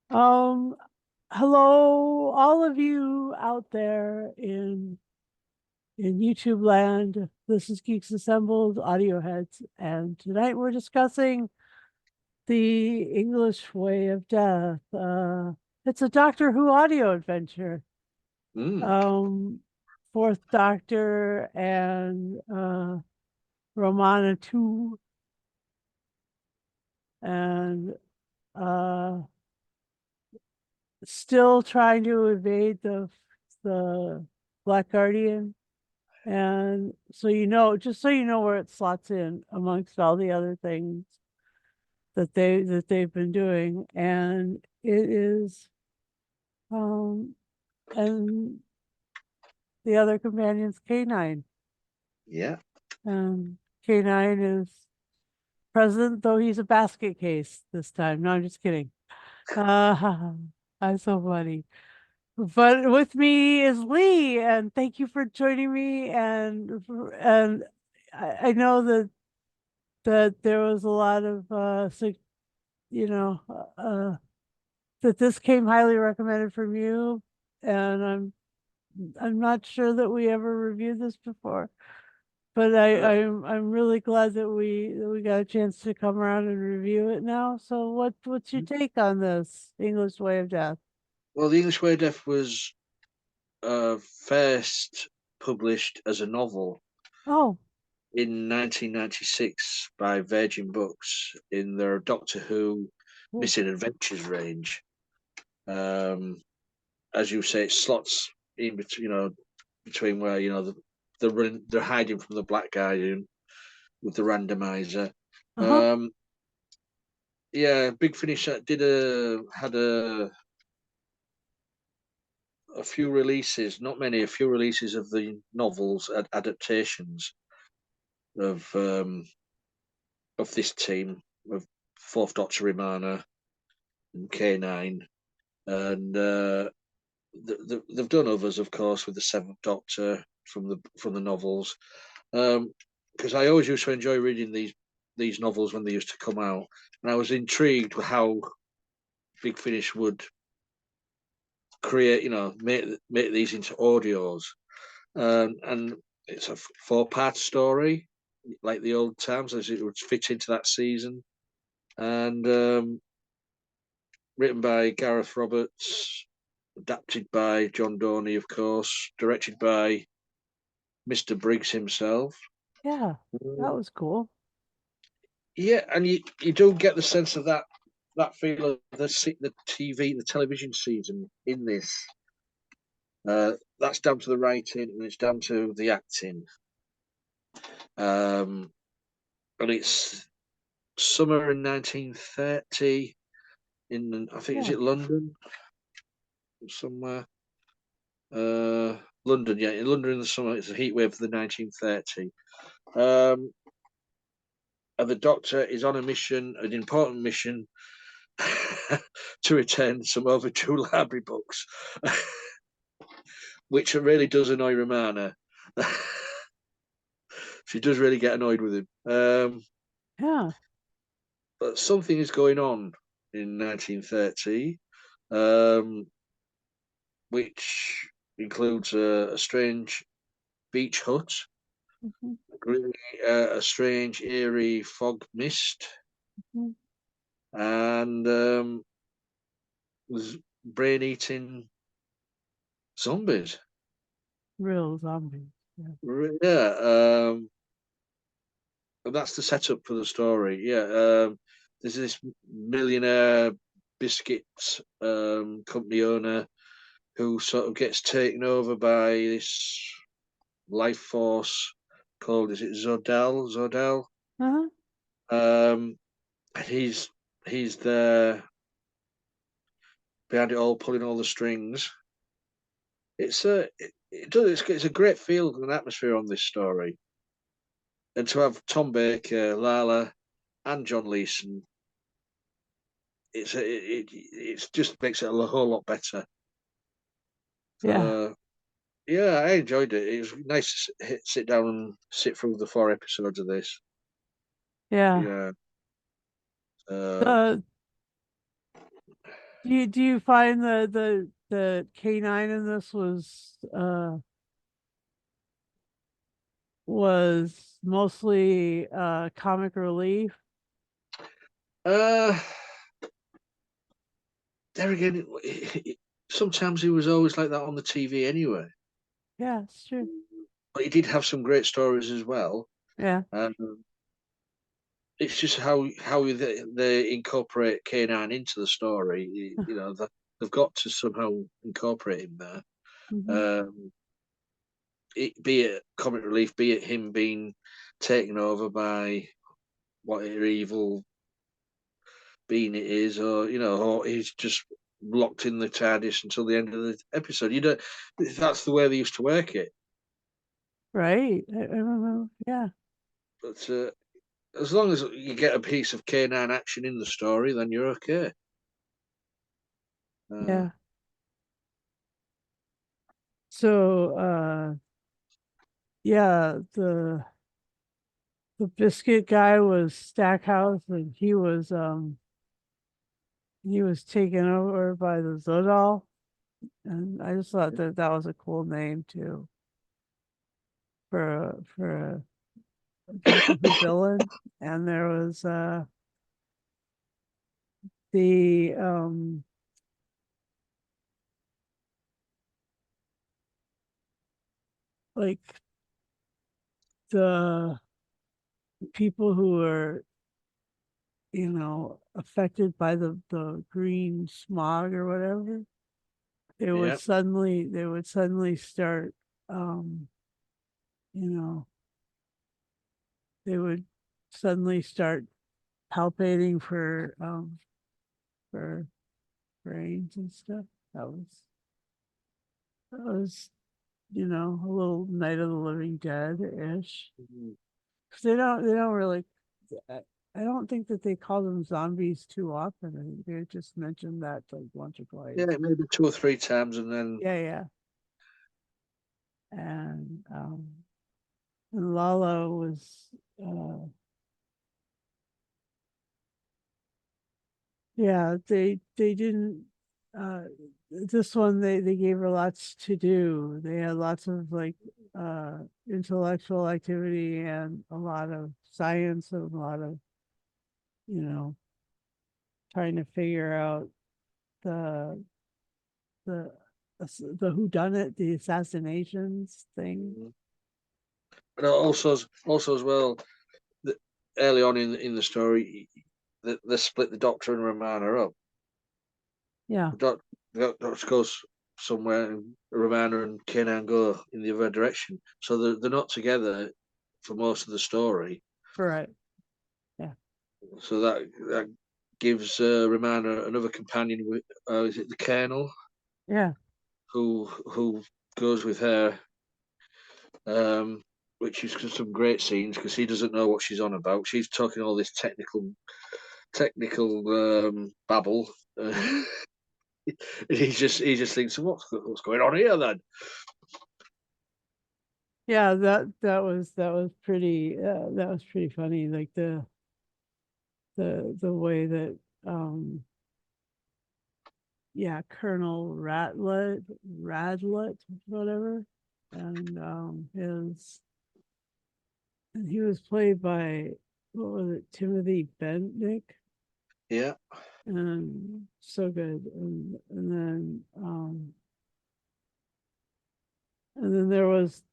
Um, Hello, all of you out there in YouTube land. This is Geeks Assembled Audio Heads, and tonight we're discussing the English Way of Death. It's a Doctor Who audio adventure. Mm, Um, Fourth Doctor and Romana 2, and uh, still trying to evade the Black Guardian. And so just so you know where it slots in amongst all the other things that they've been doing. And it is um and the other companion's K9. yeah. And K9 is present, though he's a basket case this time. No, I'm just kidding. Uh, I'm so funny. But with me is Lee, and thank you for joining me. And I know that there was a lot of you know uh that this came highly recommended from you, and I'm not sure that we ever reviewed this before, but Uh, I'm really glad that we got a chance to come around and review it now. So what's your take on this English Way of Death? well, The English Way of Death was first published as a novel Oh, in 1996 by Virgin Books in their Doctor Who cool. Missing Adventures range. Um, as you say, it slots in between, between where they're hiding from the Black Guardian with the randomizer. Uh-huh. Um, yeah, Big Finish did a had a few releases, not many, a few releases of the novels adaptations of this team of Fourth Doctor Romana and K9, and they've done others, of course, with the Seventh Doctor from the novels. Because I always used to enjoy reading these novels when they used to come out, and I was intrigued with how Big Finish would create, make these into audios. And it's a four-part story, like the old times, as it would fit into that season. And written by Gareth Roberts, adapted by John Dorney, of course, directed by Mr. Briggs himself. Yeah, that Um, was cool. yeah, and you do get the sense of that feel of the television season in this. That's down to the writing and it's down to the acting. Um, and it's summer in 1930 in, I think, is Yeah. it London somewhere? London, yeah, in London in the summer. It's a heat wave of the 1930. Um, and the Doctor is on a mission, an important mission, to return some overdue library books, which really does annoy Romana. She does really get annoyed with him. Yeah. But something is going on in 1930, um, which includes a strange beach hut, Mhm, really, a strange, eerie fog mist, mhm. and brain-eating zombies. Real zombies. Yeah. Yeah, and that's the setup for the story. Yeah, there's this millionaire biscuit company owner who sort of gets taken over by this life force called, is it Zodel? Zodel. Uh-huh. Um, he's there behind it all, pulling all the strings. It's a great feel and atmosphere on this story, and to have Tom Baker, Lala, and John Leeson, it just makes it a whole lot better. Yeah. Uh, yeah, I enjoyed it. It was nice to sit down and sit through the four episodes of this. Yeah. Yeah. Uh, The Do you find the K9 in this was mostly comic relief? Uh, there again, sometimes he was always like that on the TV anyway. Yeah, it's true. But he did have some great stories as well. Yeah. Um, it's just how they incorporate K9 into the story. They've got to somehow incorporate him there. Hmm. Um, be it comic relief, be it him being taken over by whatever evil being it is, or he's just locked in the TARDIS until the end of the episode. You don't. That's the way they used to work it. Right. I remember. Yeah. But as long as you get a piece of K9 action in the story, then you're okay. Uh, Yeah. So yeah, the biscuit guy was Stackhouse, and he was taken over by the Zodal, and I just thought that that was a cool name too for a Doctor Who villain. And there was the like the people who were affected by the green smog or whatever. yeah. They would suddenly start um you know they would suddenly start palpating for brains and stuff. That was a little Night of the Living Dead ish. Mhm. 'Cause they don't really. I, I don't think that they call them zombies too often. I think they just mentioned that like once or Yeah, twice. maybe two or three times, and then Yeah, yeah. And Lala was uh yeah, they didn't uh this one they gave her lots to do. They had lots of like intellectual activity and a lot of science and a lot of, you know, trying to figure out the the the whodunit, the assassinations thing. Mhm. But also as well, the, early on in the story, they split the Doctor and Romana up. Yeah, The Doctor goes somewhere, and Romana and Kanan go in the other direction, so they're not together for most of the story. right. Yeah, So that gives Romana another companion with is it the Colonel yeah, who goes with her, um, which is some great scenes because he doesn't know what she's on about. She's talking all this technical babble. hmm, And he just thinks, what's going on here then? yeah. That was pretty funny. Like the way that yeah, Colonel Radlet, whatever, and he was played by, what was it, Timothy Bentnick, Yeah, and so good. And then there was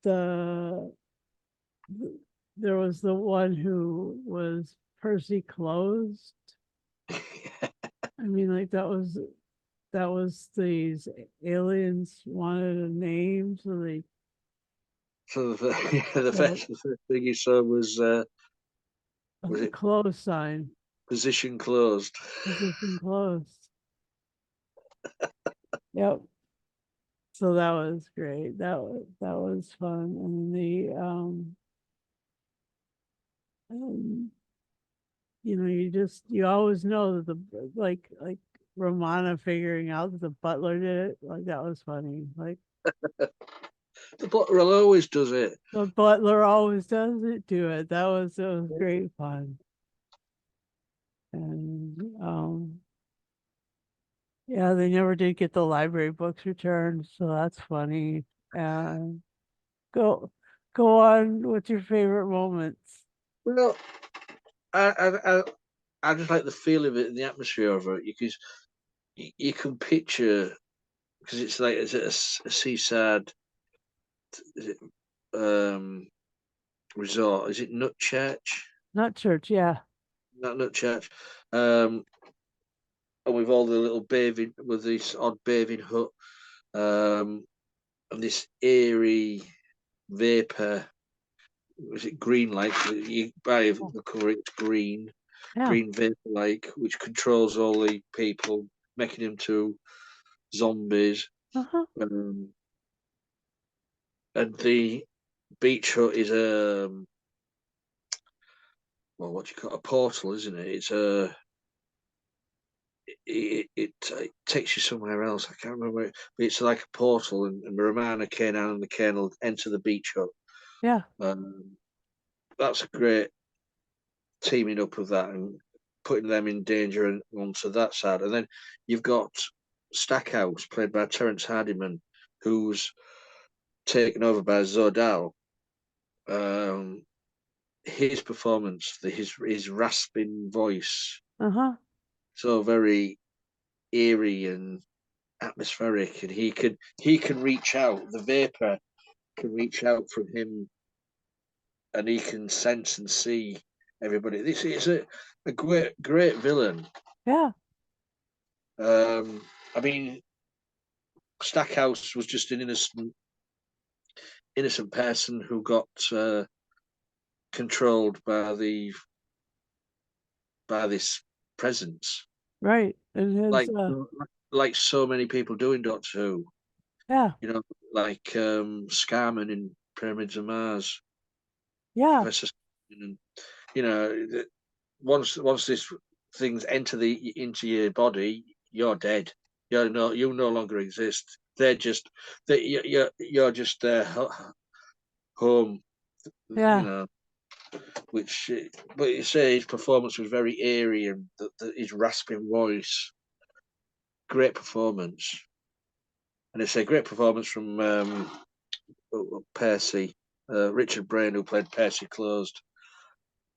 the one who was Percy Closed. I mean, like that was these aliens wanted a name, so they so yeah, the so first the first thing he saw was a it close sign, position closed. position closed. Yep. So that was great. That was fun. And you always know that the like Romana figuring out that the butler did it, like that was funny. Like The butler always does it. the butler always does it, do it. That was great fun. And Yeah, they never did get the library books returned, so that's funny. And go go on with your favorite moments. Well, I just like the feel of it and the atmosphere of it because you can picture because it's like it's a seaside is it, um, resort. Is it Nutchurch? Not church, yeah. Not Nutchurch. Um, and with all the little bathing, with this odd bathing hut, and this eerie vapor. Was it green like? You by Oh, the colour, it's green, yeah. green vapor like, which controls all the people, making them to zombies. Uh-huh. Um, and the beach hut is well, what do you call it? A portal, isn't it? It's a it takes you somewhere else. I can't remember, but it's like a portal, and Romana, K9, and the Colonel enter the beach hut. Yeah. Um, that's a great teaming up of that and putting them in danger and onto that side. And then you've got Stackhouse, played by Terence Hardiman, who's taken over by Zodal. Um, his performance, his rasping voice, Uh-huh. so very eerie and atmospheric, and he can reach out. The vapor can reach out from him, and he can sense and see everybody. This is a great villain. Yeah. Um, I mean, Stackhouse was just an innocent person who got controlled by this presence, Right. And his like like so many people do in Doctor Who. yeah. You know, like Scarman in Pyramids of Mars, Yeah. Professor. And you know, once this things enter the into your body, you're dead. You no longer exist. They're just you're just home. You Yeah. know, which but you say his performance was very eerie and his rasping voice, great performance, and it's a great performance from Percy, Richard Brain, who played Percy Closed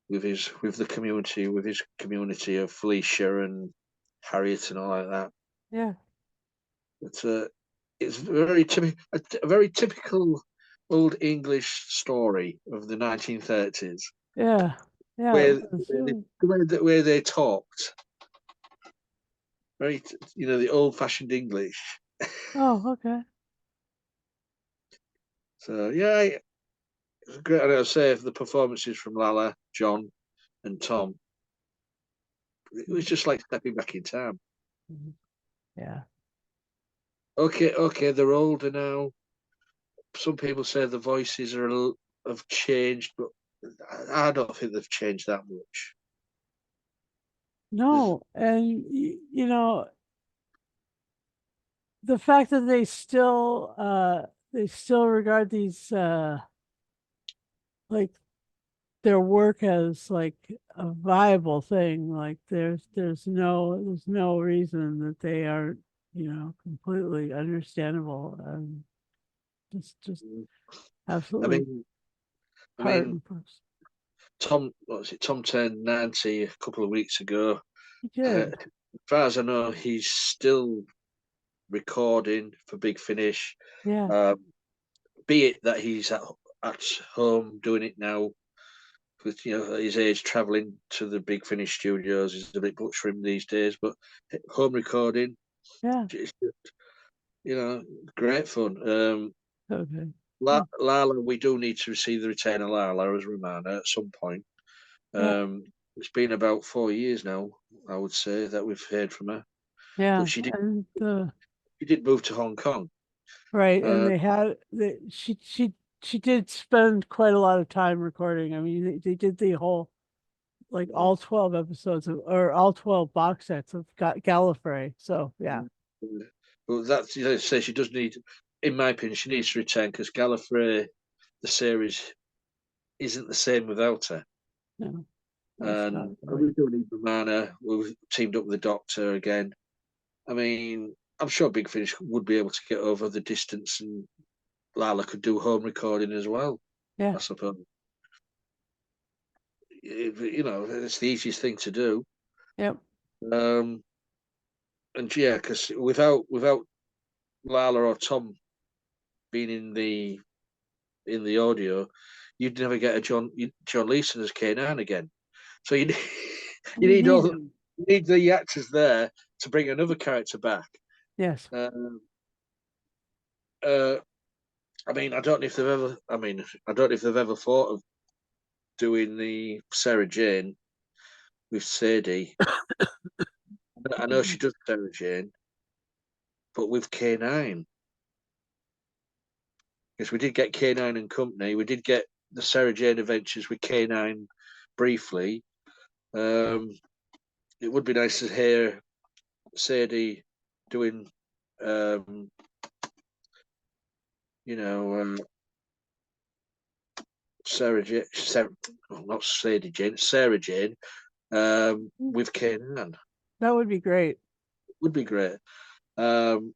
with his community of Felicia and Harriet and all like that. Yeah. It's a very typical old English story of the 1930s, Yeah. Yeah. It where was. where they talked very, the old-fashioned English. Oh, okay. So yeah, it's great. And I'll say the performances from Lala, John, and Tom, it was just like stepping back in time. Mhm. Yeah. Okay, they're older now. Some people say the voices have changed, but I don't think they've changed that much. There's, No, and the fact that they still regard these like their work as like a viable thing, like there's no reason that they aren't, completely understandable and just I absolutely mean, I part mean, and parcel. Tom, what was it? Tom turned 90 a couple of weeks ago. He As did. far as I know, he's still recording for Big Finish. Yeah, Um, be it that he's at home doing it now, with at his age, traveling to the Big Finish studios is a bit much for him these days. But home recording, yeah. it's you know great fun. Okay. Lala, we do need to see the return of Lala as Romana at some point. Yeah, It's been about 4 years now, I would say, that we've heard from her. But yeah. And she did move to Hong Kong. right, and Uh, she did spend quite a lot of time recording. I mean, they did the whole like all 12 episodes or all 12 box sets of Gallifrey. So yeah, but that's say she does need, in my opinion, she needs to return because Gallifrey, the series, isn't the same without her. no, that's not And really. we do need Romana. We've teamed up with the Doctor again. I mean, I'm sure Big Finish would be able to get over the distance, and Lala could do home recording as well. Yeah. I suppose it's the easiest thing to do. Yep. Um, and yeah, because without Lala or Tom being in the audio, you'd never get a John Leeson as K9 again. So you you We need need all them. you need the actors there to bring another character back. Yes. Um, uh, I mean, I don't know if they've ever. I mean, I don't know if they've ever thought of doing the Sarah Jane with Sadie. I know she does Sarah Jane, but with K9, because we did get K9 and Company, we did get the Sarah Jane Adventures with K9 briefly. Um, it would be nice to hear Sadie doing, um, you know, Sarah Jane, not Sadie Jane, Sarah Jane, with K9. That would be great. Would be great. Um,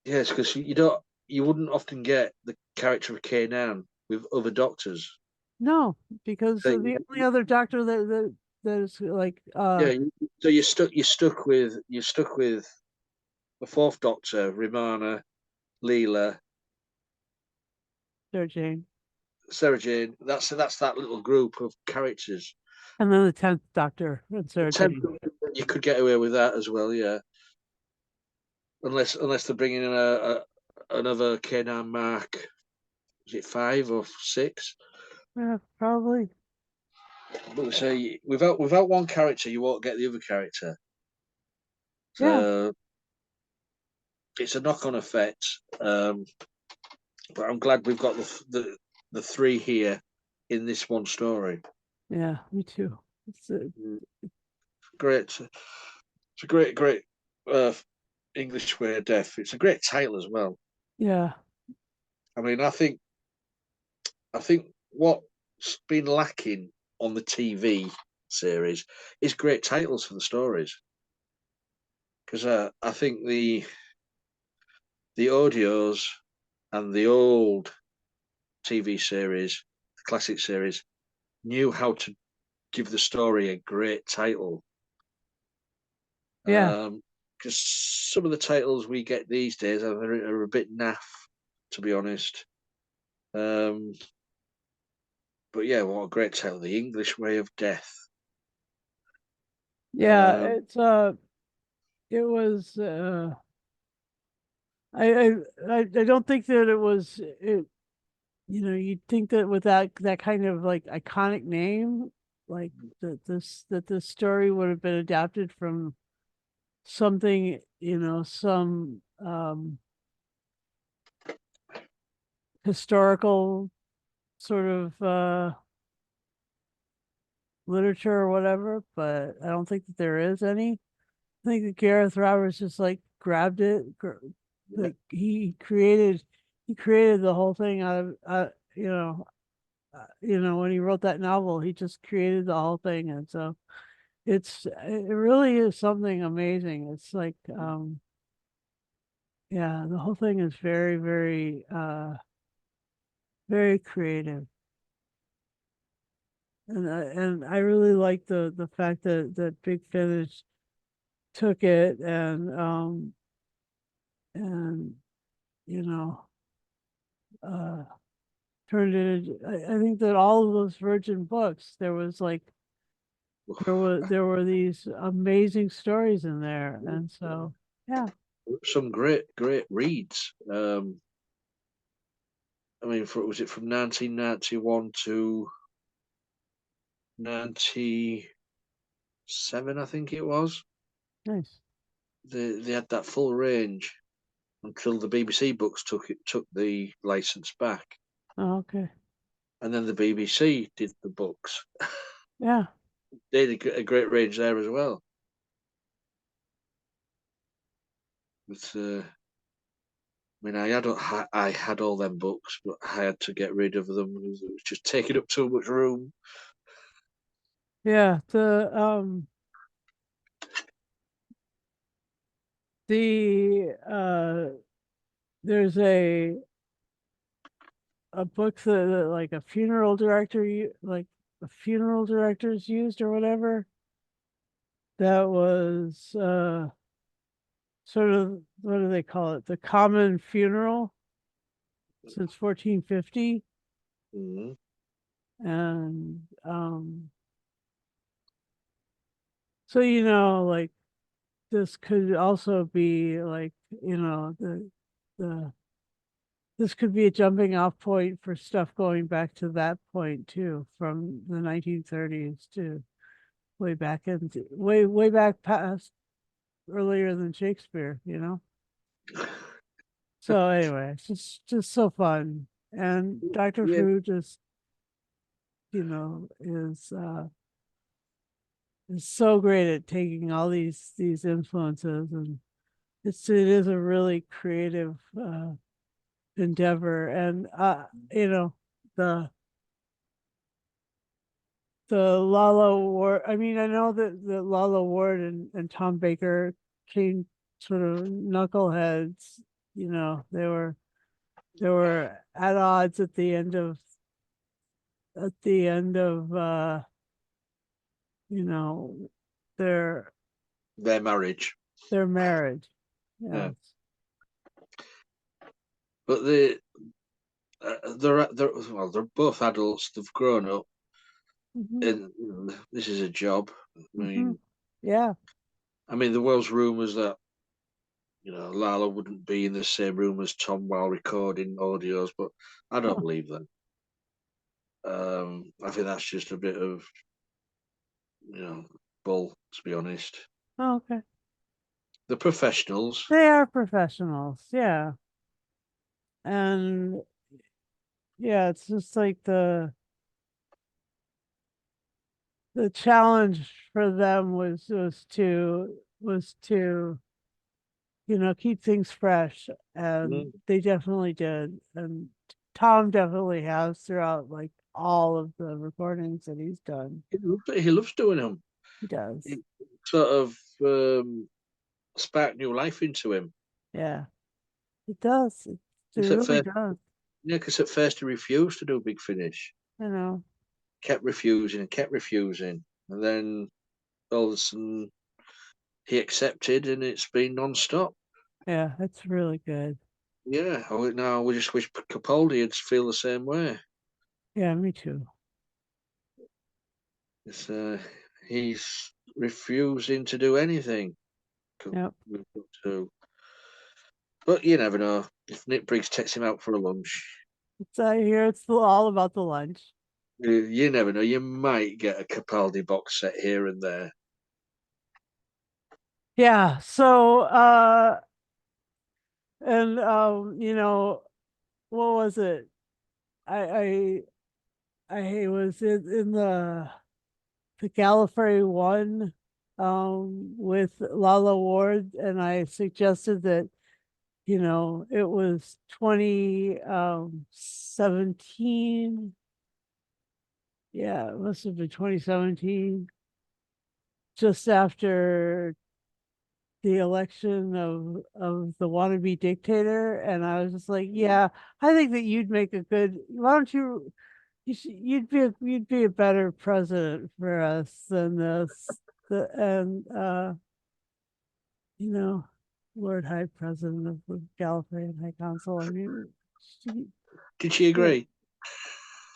yes, because you wouldn't often get the character of K9 with other doctors. No, because So the only other doctor that is like yeah, so you're stuck with the fourth Doctor, Romana, Leela, Sarah Jane. Sarah Jane. That's that little group of characters. And then the 10th doctor and The Sarah tenth, Jane. you could get away with that as well, yeah. Unless they're bringing in another K9 Mark. Is it 5 or 6? Yeah, probably. But we say without one character, you won't get the other character. Yeah. So it's a knock-on effect. But I'm glad we've got the three here in this one story. Yeah, me too. It's Mm, Great. It's a great uh, English way of death. It's a great title as well. yeah. I mean, I think what's been lacking on the TV series is great titles for the stories. Because I think the audios and the old TV series, the classic series, knew how to give the story a great title. Yeah. Because some of the titles we get these days are a bit naff, to be honest. Um, but yeah, what a great title, The English Way of Death. Yeah, Um, it was I I I don't think that it was it you'd think that with that kind of like iconic name, like that this story would have been adapted from something, some historical sort of literature or whatever, but I don't think that there is any. I think that Gareth Roberts just like grabbed it, yeah, like he created the whole thing out of when he wrote that novel, he just created the whole thing, and so it really is something amazing. It's like yeah, the whole thing is very, very very creative. And I really like the fact that Big Finish took it and you know uh turned it into, I think that all of those Virgin books, there were these amazing stories in there. And so yeah. some great reads. I mean, was it from 1991 to 97? I think it was. Nice. They had that full range until the BBC books took the license back, Oh, okay. and then the BBC did the books. Yeah. They did a great range there as well. But I mean, I had all them books, but I had to get rid of them. It was just taking up too much room. Yeah, There's a book that like a funeral director like the funeral directors used or whatever that was sort of, what do they call it, the common funeral since 1450. Mm. And so like this could also be like, the this could be a jumping off point for stuff going back to that point too, from the 1930s to way back past earlier than Shakespeare, So anyway, it's just so fun. And Dr. Yeah, Fu just, is so great at taking all these influences, and it is a really creative endeavor. And the Lala Ward, I mean, I know that the Lala Ward and Tom Baker came sort of knuckleheads, they were at odds at the end of you know their their marriage. their marriage. Yeah, Yes. but they're both adults. They've grown up, Hmm. and this is a job. Hmm. Yeah. I mean, there was rumours that Lala wouldn't be in the same room as Tom while recording audios, but I don't Oh, believe that. I think that's just a bit of bull, to be honest. okay. The professionals. They are professionals. Yeah. And yeah, it's just like the challenge for them was to keep things fresh, and Mm, they definitely did. And Tom definitely has throughout like all of the recordings that he's done. he loves doing them. He does. It sort of sparked new life into him. Yeah, it does. It Because at really first, does. yeah, 'cause at first he refused to do Big Finish, You know. kept refusing and kept refusing, and then all of a sudden he accepted, and it's been non-stop. Yeah, it's really good. Yeah, now we just wish Capaldi would feel the same way. Yeah, me too. It's, he's refusing to do anything. Yep. We've got to, but you never know. If Nick Briggs takes him out for a lunch, It's I hear it's all about the lunch. you never know. You might get a Capaldi box set here and there. Yeah. So and what was it? I I was in the Gallifrey one with Lala Ward, and I suggested that it was 2017. Yeah, it must have been 2017, just after the election of the wannabe dictator, and I was just like, yeah, I think that you'd make a good. Why don't you'd be a better president for us than this. And you know, Lord High President of the Gallifreyan High Council. I mean, she, Did she yeah, agree?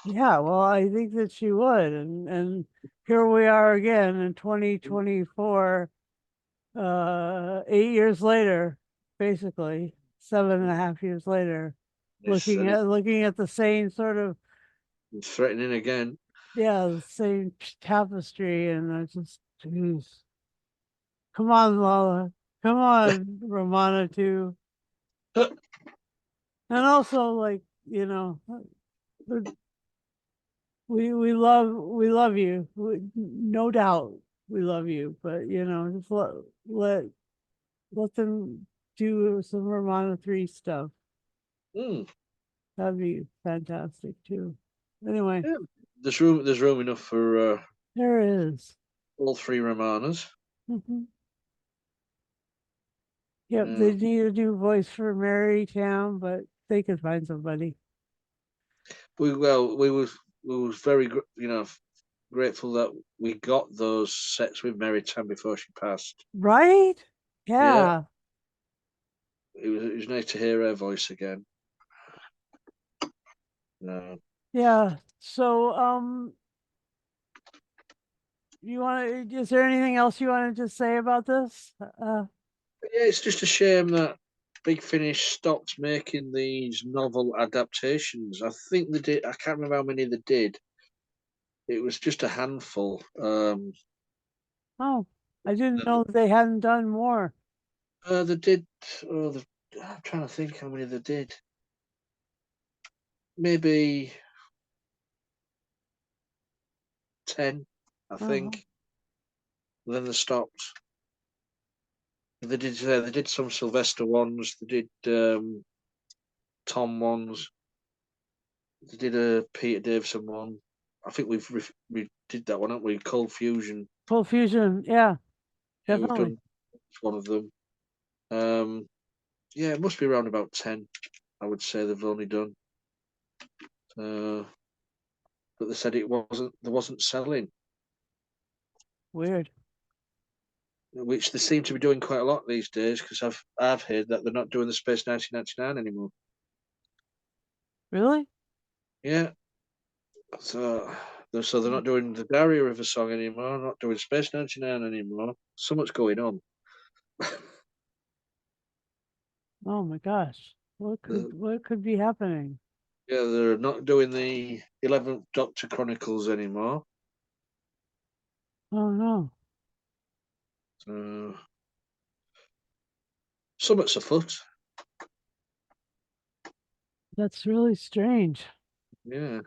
yeah. Well, I think that she would, and here we are again in 2024, 8 years later, basically 7.5 years later, Yes, looking and at looking at the same sort of, it's threatening again. yeah, the same tapestry, and I just, geez, come on, Lala, come on, Romana too, and also like we we love you, no doubt we love you, but just let them do some Romana 3 stuff. Hmm. That'd be fantastic too. Anyway, Yeah. There's room enough for there is. all three Romanas. Mhm. Yep, Uh, they need a new voice for Mary Town, but they could find somebody. we was very grateful that we got those sets with Mary Tam before she passed. Right? Yeah, Yeah. it was nice to hear her voice again. No. Yeah. So, is there anything else you wanted to say about this? Yeah, it's just a shame that Big Finish stopped making these novel adaptations. I think they did. I can't remember how many they did. It was just a handful. Oh, I didn't know they hadn't done more. They did. Oh, I'm trying to think how many they did. Maybe 10, I Uh-huh. think. Then they stopped. They did some Sylvester ones. They did Tom ones. They did a Peter Davison one. I think we did that one, haven't we? Cold Fusion. Full fusion. Yeah, Yeah, we've definitely. done one of them. Um, yeah, it must be around about 10. I would say they've only done. Uh, but they said it wasn't. They wasn't selling, Weird. which they seem to be doing quite a lot these days. Because I've heard that they're not doing the Space 1999 anymore. Really? Yeah, so they're not doing the Diary of a Song anymore. Not doing Space 99 anymore. So much going on. Oh my gosh. What could be happening? Yeah, they're not doing the 11th Doctor Chronicles anymore. Oh no. So, summit's afoot. That's really strange. Yeah.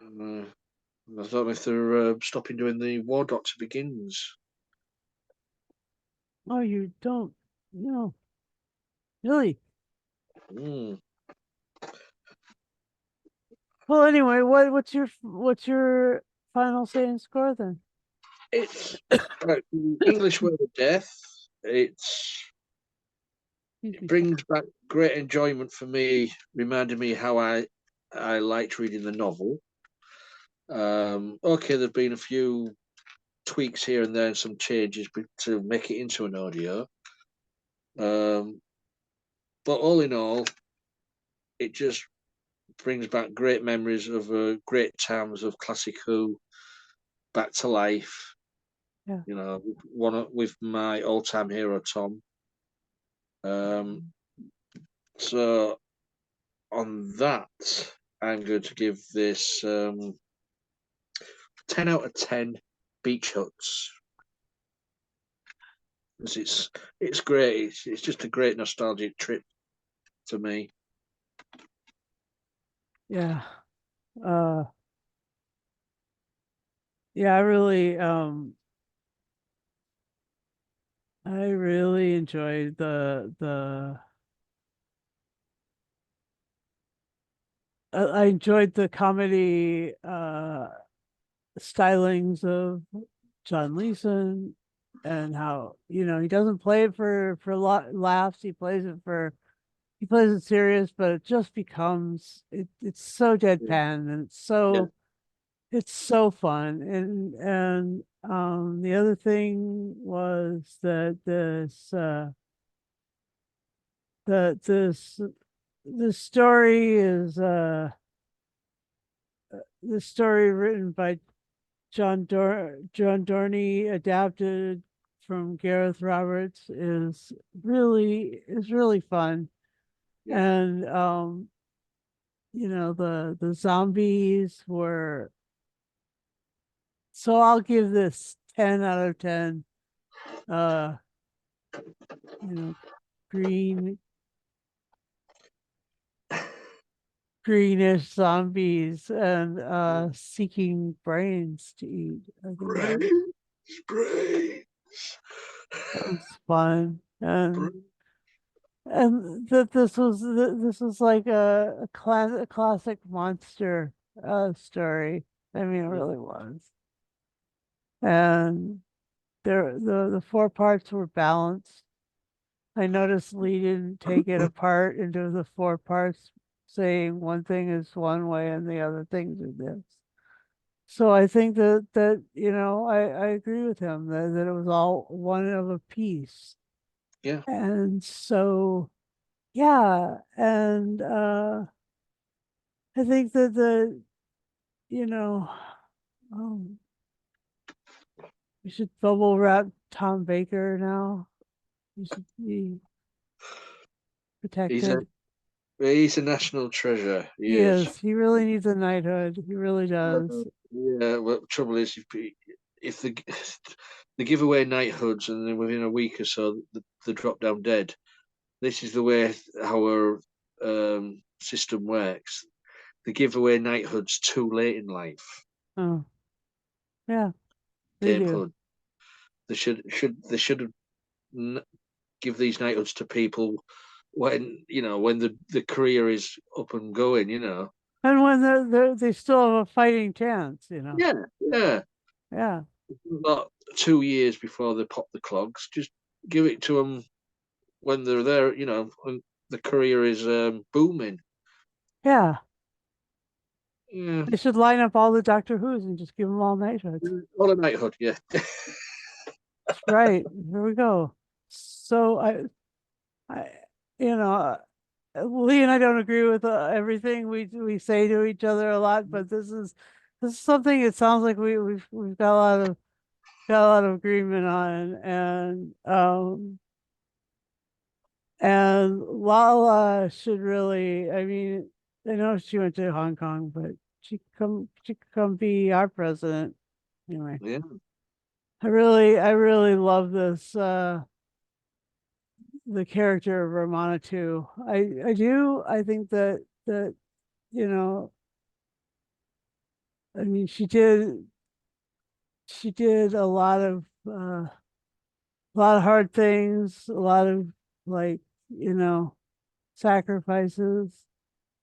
And, I don't know if they're stopping doing the War Doctor Begins. Oh, you don't no. Really? Mm. Well, anyway, what's your final say and score then? It's like the English Word of Death. It's Excuse it me. brings back great enjoyment for me, reminding me how I liked reading the novel. Okay, there've been a few tweaks here and there and some changes to make it into an audio. Um, but all in all, it just brings back great memories of great times of classic Who back to life. Yeah. With my all-time hero Tom. Um, so on that, I'm going to give this 10 out of 10 beach huts. 'Cause it's great. It's just a great nostalgic trip to me. Yeah. Uh yeah, I really enjoyed the I enjoyed the comedy stylings of John Leeson and how, he doesn't play it for laughs, he plays it serious, but it just it's so Yeah, deadpan and yeah, it's so fun. And the other thing was that this story is the story written by John Dorney, adapted from Gareth Roberts, is really fun. yeah. And the zombies were, so I'll give this 10 out of 10. Uh, you know, green greenish zombies and seeking brains to eat. I think Brains, brains, that was fun. And brains. that this was like a classic monster story. I mean, it really was. And the four parts were balanced. I noticed Lee didn't take it apart into the four parts, saying one thing is one way and the other things are this. So I think that I agree with him that it was all one of a piece. Yeah, And so yeah, and I think that you know um, we should bubble wrap Tom Baker now. He should be he's a protected. he's a national treasure. He He is. is. He really needs a knighthood. He really does. Yeah. Well, the trouble is, if the they give away knighthoods and then within a week or so they drop down dead. This is the way our system works. They give away knighthoods too late in life. Oh, yeah, they Dame do. Hood. They should give these knighthoods to people when the career is up and going. And when they still have a fighting chance. Yeah, yeah. Yeah, Not 2 years before they pop the clogs. Just give it to them when they're there. When the career is booming. yeah. Yeah, They should line up all the Doctor Who's and just give them all knighthoods. all a knighthood. Yeah, That's right. Here we go. So I, you know, Lee and I don't agree with everything we say to each other a lot, but this is something it sounds like we've got a lot of agreement on, and Lala should really. I mean, I know she went to Hong Kong, but she could come be our president anyway. yeah. I really love this the character of Romana too. I do. I think that you know, I mean, she did a lot of hard things, a lot of like, you know, sacrifices,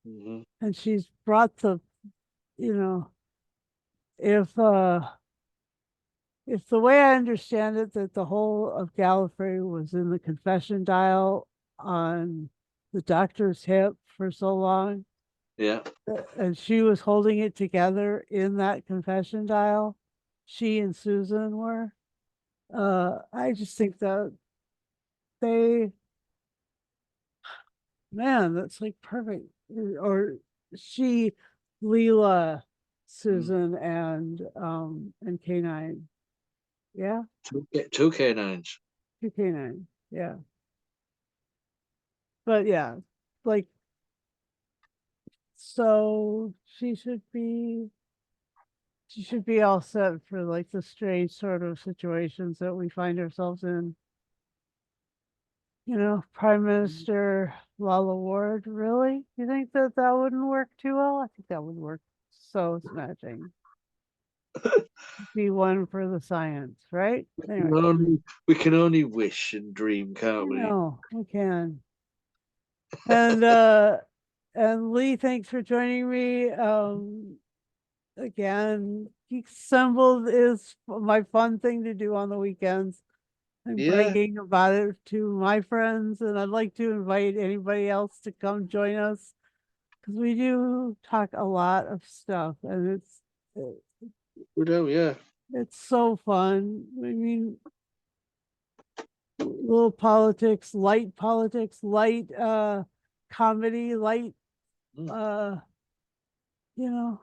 Hmm. and she's brought you know, if the way I understand it, that the whole of Gallifrey was in the confession dial on the doctor's hip for so long, Yeah. and she was holding it together in that confession dial. She and Susan were. I just think that they, man, that's like perfect. Or she, Leela, Mm. Susan, and K9. Yeah, Two K9s. two K9. Yeah, but yeah, like so she should be all set for like the strange sort of situations that we find ourselves in. Prime Minister Lala Ward, really? You think that that wouldn't work too well? I think that would work so smashing. Be one for the science, right? Anyway, We can only wish and dream, can't we? we can. And Lee, thanks for joining me. Again, Geek Assembled is my fun thing to do on the weekends. I'm Yeah, bragging about it to my friends, and I'd like to invite anybody else to come join us because we do talk a lot of stuff, and we do. Yeah. it's so fun. I mean, little politics, light comedy, light Mm. uh, you know,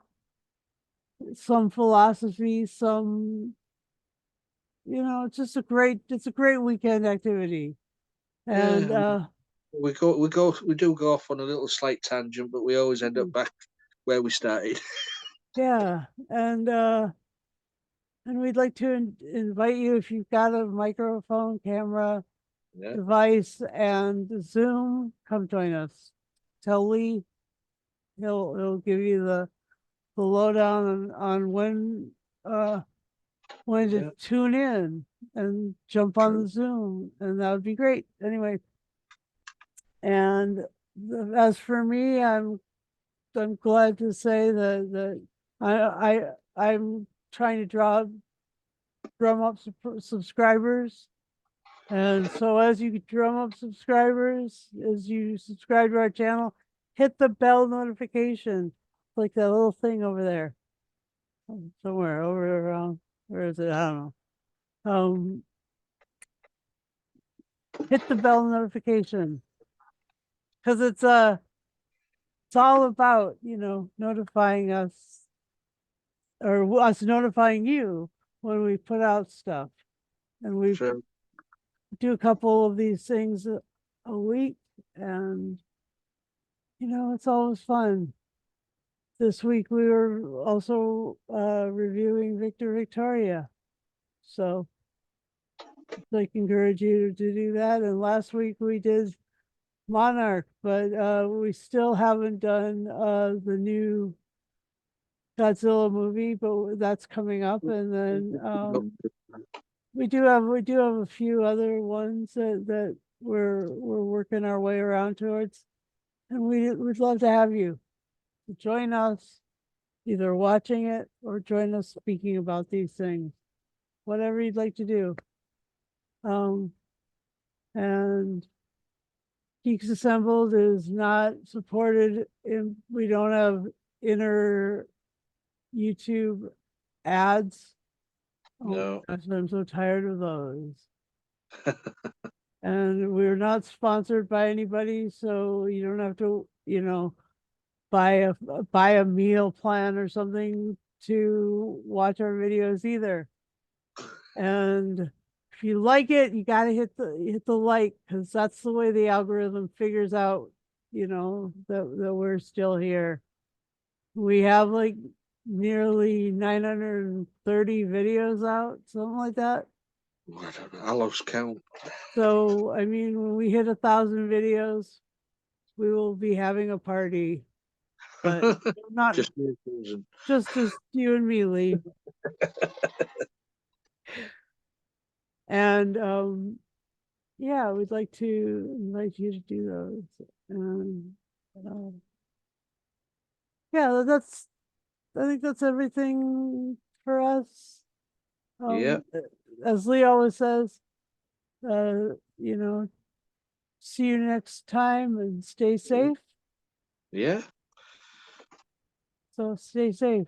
some philosophy, some it's a great weekend activity. And Yeah. We do go off on a little slight tangent, but we always end up back where we started. yeah, and we'd like to invite you if you've got a microphone, camera, Yeah. device, and Zoom, come join us. Tell Lee, he'll give you the lowdown on when to Yeah. tune in and jump on the Zoom, and that would be great. Anyway, and as for me, I'm glad to say that I I'm trying to draw drum up subscribers. And so as you drum up subscribers, as you subscribe to our channel, hit the bell notification, like that little thing over there, somewhere over around, where is it? I don't know. Hit the bell notification because it's all about, notifying us or us notifying you when we put out stuff. And we True. do a couple of these things a week, and it's always fun. This week we were also reviewing Victor Victoria, so I'd like encourage you to do that. And last week we did Monarch, but we still haven't done the new Godzilla movie, but that's coming up. And then we do have a few other ones that we're working our way around towards, and we'd love to have you join us, either watching it or join us speaking about these things, whatever you'd like to do. And Geeks Assembled is not supported we don't have inner YouTube ads. Oh No. gosh, I'm so tired of those. And we're not sponsored by anybody, so you don't have to, buy a meal plan or something to watch our videos either. And if you like it, you got to hit the like, because that's the way the algorithm figures out, that we're still here. We have like nearly 930 videos out, something like that. I don't know. I lost count. So, I mean, when we hit 1,000 videos, we will be having a party, but not Just me, Susan. just you and me, Lee. And yeah, we'd like to invite you to do those. Uh, yeah, I think that's everything for us. Yeah. As Lee always says, you know, see you next time and stay safe. Yeah. So stay safe.